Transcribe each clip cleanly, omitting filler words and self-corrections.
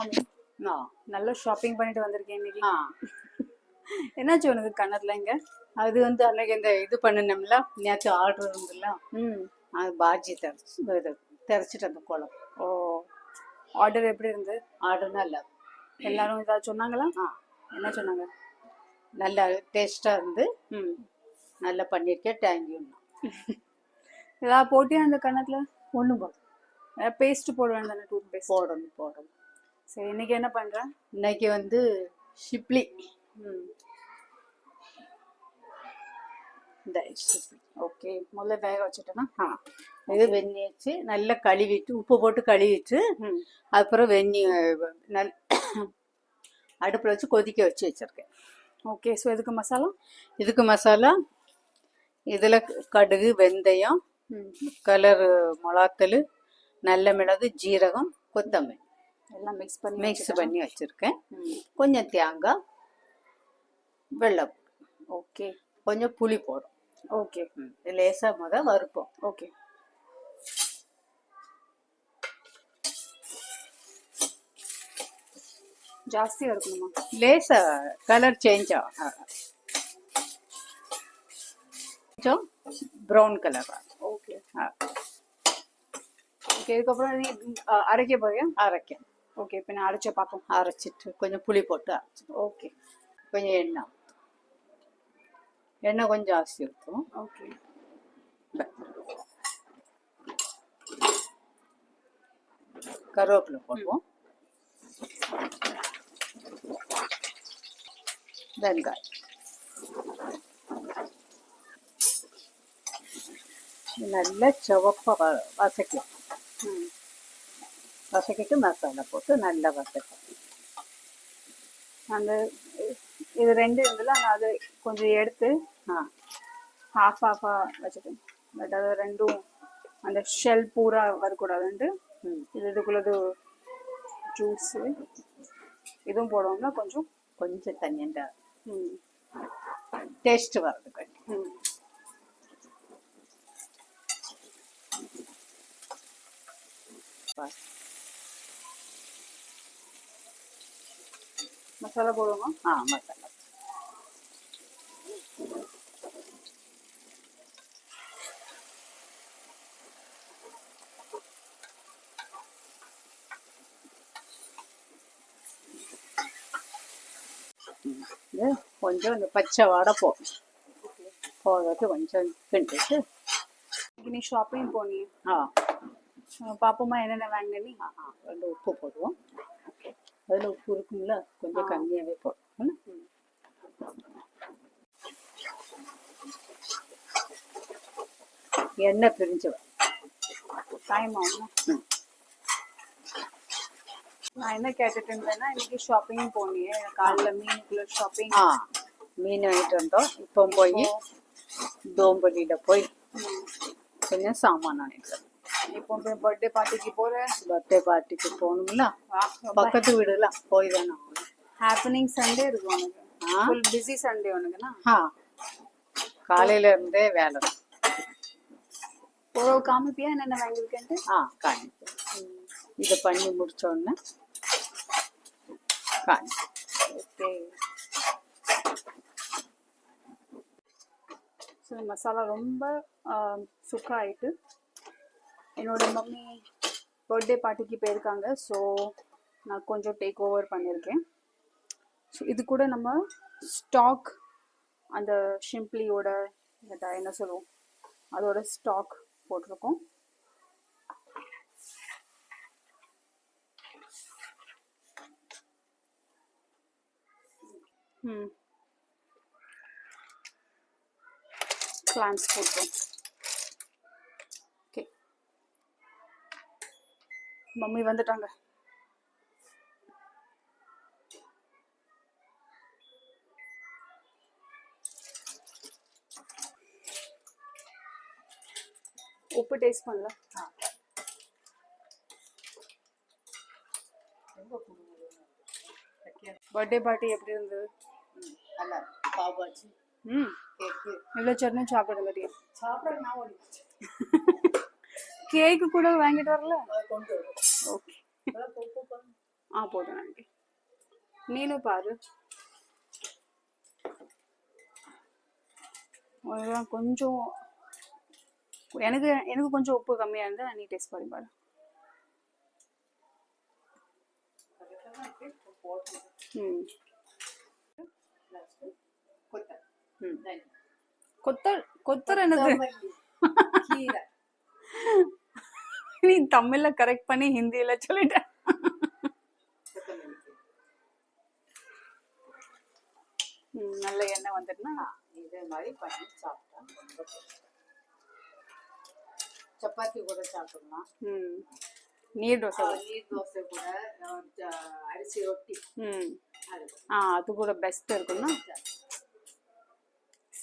மாமி. நல்ல ஷாப்பிங் பண்ணிட்டு வந்திருக்கேன் இன்னைக்கு. என்னாச்சு உனக்கு கண்ணத்துல இங்க? அது வந்து அன்னைக்கு இந்த இது பண்ணணும்ல, நேற்று ஆர்டர் இருந்துல்ல, அது பாஜி தெரிச்சிட்டு அந்த குளம். ஓ, ஆர்டர் எப்படி இருந்து? ஆர்டர் நல்லா எல்லாரும் ஏதாவது சொன்னாங்களா? என்ன சொன்னாங்க? நல்லா டேஸ்டா இருந்து நல்லா பண்ணியிருக்கேன், தேங்க்யூ. ஏதாவது போட்டியா அந்த கண்ணத்துல? ஒன்றும் போதும், பேஸ்ட் போட வேண்டாம், டூத் பேஸ்ட் போடணும். சரி, இன்னைக்கு என்ன பண்ற? இன்னைக்கு வந்து ஷிப்லி. ஓகே, முதல்ல வேக வச்சுட்டேன்னா இது வெந்நி வச்சு நல்லா கழுவிட்டு, உப்பு போட்டு கழுவிட்டு, அப்புறம் வெந்நி அடுப்பில் வச்சு கொதிக்க வச்சு வச்சுருக்கேன். ஓகே, ஸோ இதுக்கு மசாலா இதில் கடுகு, வெந்தயம், கலர் மிளகாத்தூள், நல்ல மிளகு, ஜீரகம், கொத்தமல்லி எல்லாம் மிக்ஸ் பண்ணி வச்சுருக்கேன். கொஞ்சம் தேங்காய், வெல்லம், ஓகே, கொஞ்சம் புளி போடும். ஓகே, லேசாக வறுப்போம். ஓகே, ஜாஸ்தியாக இருக்கணுமா? லேசாக கலர் சேஞ்ச் ஆகும், கொஞ்சம் ப்ரௌன் கலர். ஓகே ஓகே, இதுக்கப்புறம் நீ அரைக்க போறியா? அரைக்க. ஓகே, இப்போ நான் அரைச்ச பார்ப்போம். அரைச்சிட்டு கொஞ்சம் புளி போட்டு அரைச்சி. ஓகே, கொஞ்சம் எண்ணெய் கொஞ்சம் ஜாஸ்தி இருக்கும். ஓகே, கருவேப்பிலை போடுவோம், வெங்காயம், நல்லா சிவப்பாக வசக்கிட்டு மசாலா போட்டு நல்லா வசக்கும். அந்த இது ரெண்டு இருந்ததுல அது கொஞ்சம் எடுத்து ஹாஃபாக வச்சுட்டேன். பட் அது ரெண்டும் அந்த ஷெல் பூரா வரக்கூடாதுன்ட்டு இதுக்குள்ளது ஜூஸு இதுவும் போடுவோம்னா கொஞ்சம் தண்ணிண்டா டேஸ்ட் வர்றதுக்கு. மசாலா போடுவோமா? மசாலா கொஞ்சம் இந்த பச்சை வாடை போகிறது கொஞ்சம் கிண்டிட்டு. நீ ஷாப்பிங் போனி? பாப்போமா என்னென்ன வாங்கினி? ரெண்டு உப்பு போடுவோம். அதில் உப்பு இருக்குங்களா, கொஞ்சம் கம்மியாகவே போடுவோம். எண்ணெய் பிரிஞ்சு டைம் ஆகும். நான் என்ன கேட்டுட்டு இருந்தேன்னா, இன்னைக்கு ஷாப்பிங் போனியே, காலைல மீனுக்குள்ள ஷாப்பிங். மீன் வாங்கிட்டு வந்தோம். இப்போ போய் தோம்பலியில் போய் கொஞ்சம் சாமான் வாங்கிட்டு வந்தோம். இப்போ பர்த்டே பார்ட்டிக்கு போகிறேன். பர்த்டே பார்ட்டிக்கு போகணுங்களா, பக்கத்து வீடுலாம் போய் தானே. ஹாப்பனிங் சண்டே இருக்கு உனக்கு, ஃபுல் பிஸி சண்டே உனக்குண்ணா. காலையில இருந்தே வேலை தான். காமிப்பியா என்னென்ன வாங்கியிருக்கேன்ட்டு? காமிப்பேன். இதை பண்ணி முடிச்சோடனே ஓகே. ஸோ மசாலா ரொம்ப சுக்காயிட்டு என்னோட மம்மி பர்த்டே பார்ட்டிக்கு போயிருக்காங்க. ஸோ நான் கொஞ்சம் டேக் ஓவர் பண்ணியிருக்கேன். ஸோ இது கூட நம்ம ஸ்டாக், அந்த ஷிம்ப்ளியோட என்ன சொல்லுவோம், அதோட ஸ்டாக் போட்டிருக்கோம். கிளாம்ஸ் போட்டோம். ஓகே, மம்மி வந்துட்டாங்க. உப்பு டேஸ்ட் பண்ணல. பர்த்டே பார்ட்டி எப்படி இருந்தது? நல்லா பாபாஜி கேக்கு எவ்வளோ சட்னி சாப்பிட முடியும்? சாப்பிட நான் ஓடி கேக்கு கூட வாங்கிட்டு வரல. கொண்டு ஓகே. போதுనండి. నేను పారు కొంచెం எனக்கு கொஞ்சம் உப்பு கம்மியா இருந்தா நீ டேஸ்ட் பண்ணி பாரு. கொத்தர் எனக்கு நீ தமிழ்ல கரெக்ட் பண்ணி ஹிந்தியில சொல்லிட்ட. நல்ல எண்ணெய் வந்துட்டுனா இதே மாதிரி பண்ணி சாப்பிட்டா ரொம்ப சப்பாத்தி கூட சாப்பிடலாம். நீர் தோசை கூட அரிசி ரொட்டி அது கூட பெஸ்ட் இருக்கும்னா.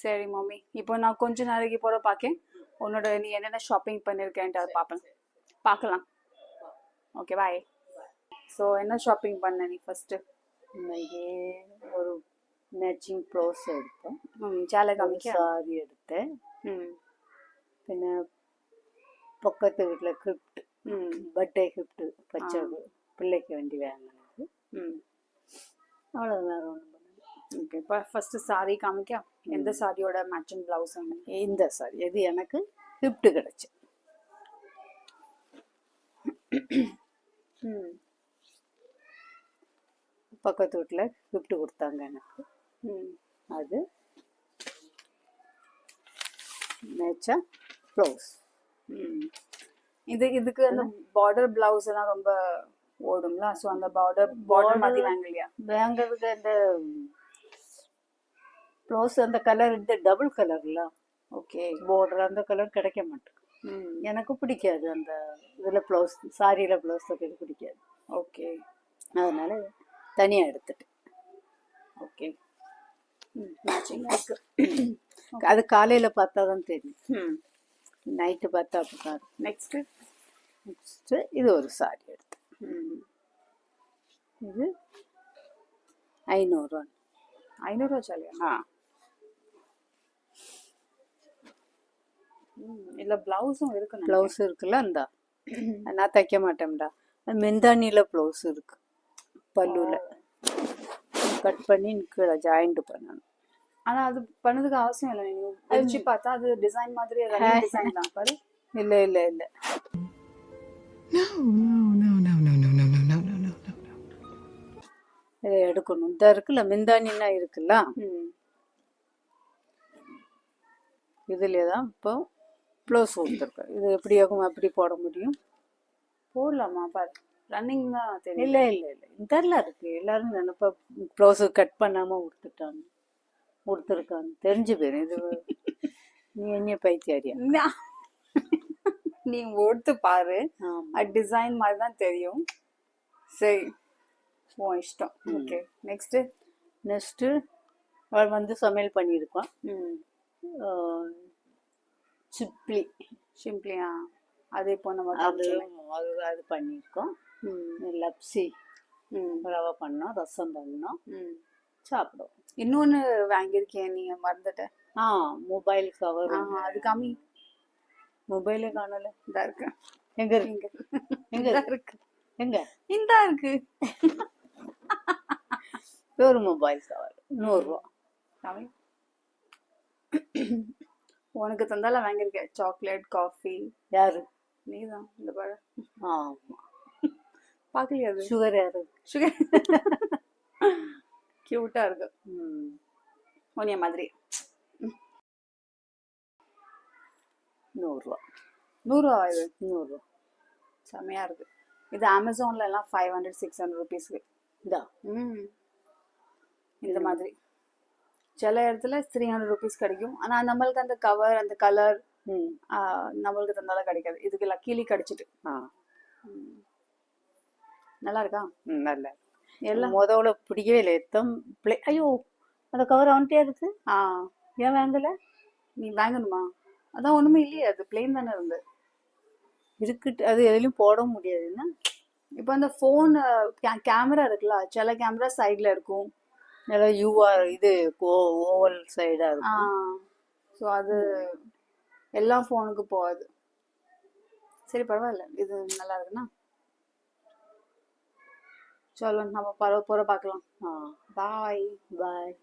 சரி மம்மி, இப்போ நான் கொஞ்ச நாளைக்கு போற பார்க்கேன் உன்னோட நீ என்னென்ன ஷாப்பிங் பண்ணிருக்கேன்ட்டு அதை பார்க்கலாம். Okay bye. ஸோ என்ன ஷாப்பிங் பண்ண நீ ஃபர்ஸ்ட்? இன்னைக்கு ஒரு மேட்சிங் ப்ளவுஸ் எடுத்தோம். చాలా கம்மிக்கு சாரி எடுத்தேன். പിന്നെ பக்கத்து வீட்டில் கிஃப்ட், பர்த்டே கிஃப்ட் பச்சை பிள்ளைக்கு வேண்டி வாங்கினது. அவ்வளோதான், வேறு ஒன்றும் பண்ணல. ஓகே, இப்போ ஃபர்ஸ்ட் சாரி காமிக்கா. எந்த சாரியோட மேட்சிங் பிளவுஸ்? இந்த சாரி எது எனக்கு கிஃப்ட் கிடைச்சு. பக்கத்து வீட்டில் கிஃப்ட் கொடுத்தாங்க எனக்கு. அது மேட்சா ப்ளவுஸ். இதுக்கு அந்த பார்டர் பிளவுஸ் எல்லாம் ரொம்ப ஓடும்ல. ஸோ அந்த பார்டர் மாதிரி வாங்கலையா? வாங்கிறதுக்கு அந்த ப்ளவுஸ் அந்த கலர் இந்த டபுள் கலர்ல. ஓகே, பார்டர் அந்த கலர் கிடைக்க மாட்டேங்குது. எனக்கு பிடிக்காது அந்த இதில் ப்ளவுஸ், சாரியில் ப்ளவுஸ் தைக்கிறது பிடிக்காது. ஓகே, அதனால தனியாக எடுத்துட்டேன். ஓகே, மேட்சிங் இருக்கு. அது காலையில் பார்த்தா தான் தெரியும், நைட்டு பார்த்தா அப்படிதான். நெக்ஸ்ட்டு இது ஒரு சாரி எடுத்தேன். இது 500 ரூபா. 500 ரூபா சாலியா? இல்லை ப்ளவுஸும் இருக்கு. ப்ளவுஸ் இருக்குல்ல, அந்த நான் தைக்க மாட்டேன்டா. மெந்தானியில் ப்ளவுஸ் இருக்கு, பல்லுவில் கட் பண்ணி கீழே ஜாயிண்ட் பண்ணணும். ஆனால் அது பண்ணதுக்கு அவசியம் இல்லை. நீங்கள் வச்சு பார்த்தா அது டிசைன் மாதிரி டிசைன் தான் பாரு. இல்லை இல்லை இல்லை, இதை எடுக்கணும். இந்த இருக்குல்ல மெந்தானின்னா இருக்குல்ல, இதுலேயே தான் இப்போ ப்ளவுஸ் கொடுத்துருக்கேன். இது எப்படி ஆகும், அப்படி போட முடியும். போடலாமா பாரு, ரன்னிங் தான் தெரியும். இல்லை இல்லை இல்லை, இதெல்லாம் இருக்கு. எல்லாரும் நினைப்பா ப்ளவுஸு கட் பண்ணாமல் கொடுத்துருக்காங்க தெரிஞ்சு போயிடும். இது நீ என்ன பைத்தியாரியா? நீ ஓடுத்து பாரு, டிசைன் மாதிரி தான் தெரியும். சரி, உன் இஷ்டம். ஓகே, நெக்ஸ்ட்டு அவள் வந்து சமையல் பண்ணியிருப்பான். சிம்பிளியா அது இப்போ நம்ம அது பண்ணியிருக்கோம். லப்சி ரவை பண்ணோம், ரசம் பண்ணோம், சாப்பிடுவோம். இன்னொன்று வாங்கியிருக்கேன், நீ மறந்துட்ட. Mobile cover. அது காமி. மொபைலே காணல. இதா இருக்கு. எங்க இருக்கு? எங்க இருக்கு? எங்க? இந்தா இருக்கு. ஒரு மொபைல் கவர் 100 ரூபா. காமி. உனக்கு தந்தால வாங்கியிருக்கேன். Chocolate, coffee. யாரு? நீதான். இந்த பாரு. ஆமா, பார்க்கலையா? அது சுகர். யாரு? சுகர். கியூட்டா இருக்கு. உனிய மாதிரி. 100 ரூபா. 100 ரூபா இது? 100 ரூபா. செமையா இருக்கு. இது அமேசான்ல எல்லாம் 500-600 ருபீஸ்க்கு. இதா? இந்த மாதிரி சில இடத்துல 300 ருபீஸ் கிடைக்கும். ஆனா நம்மளுக்கு அந்த கவர், அந்த கலர் நம்மளுக்கு தந்தாலும் கிடைக்காது. இதுக்கு லக்கீலி கிடைச்சிட்டு. நல்லா இருக்கா? நல்லா எல்லாம் முதல்ல பிடிக்கவே இல்லை. ஐயோ, அந்த கவர் அவன்கிட்டே இருக்கு. ஏன் வாங்கல? நீ வாங்கணுமா? அதான் ஒண்ணுமே இல்லையே, அது பிளேன் தானே இருந்து இருக்குட்டு. அது எதுலையும் போட முடியாதுன்னா. இப்போ அந்த ஃபோன் கேமரா இருக்குல்ல, சில கேமரா சைட்ல இருக்கும், நல்லா யூஆர் இது ஓவல் சைடா இருக்கும். ஸோ அது எல்லா ஃபோனுக்கு போகாது. சரி, பரவாயில்ல, இது நல்லா இருக்குண்ணா. சலோ நம்ம போற பார்க்கலாம். ஆ பாய். பாய்.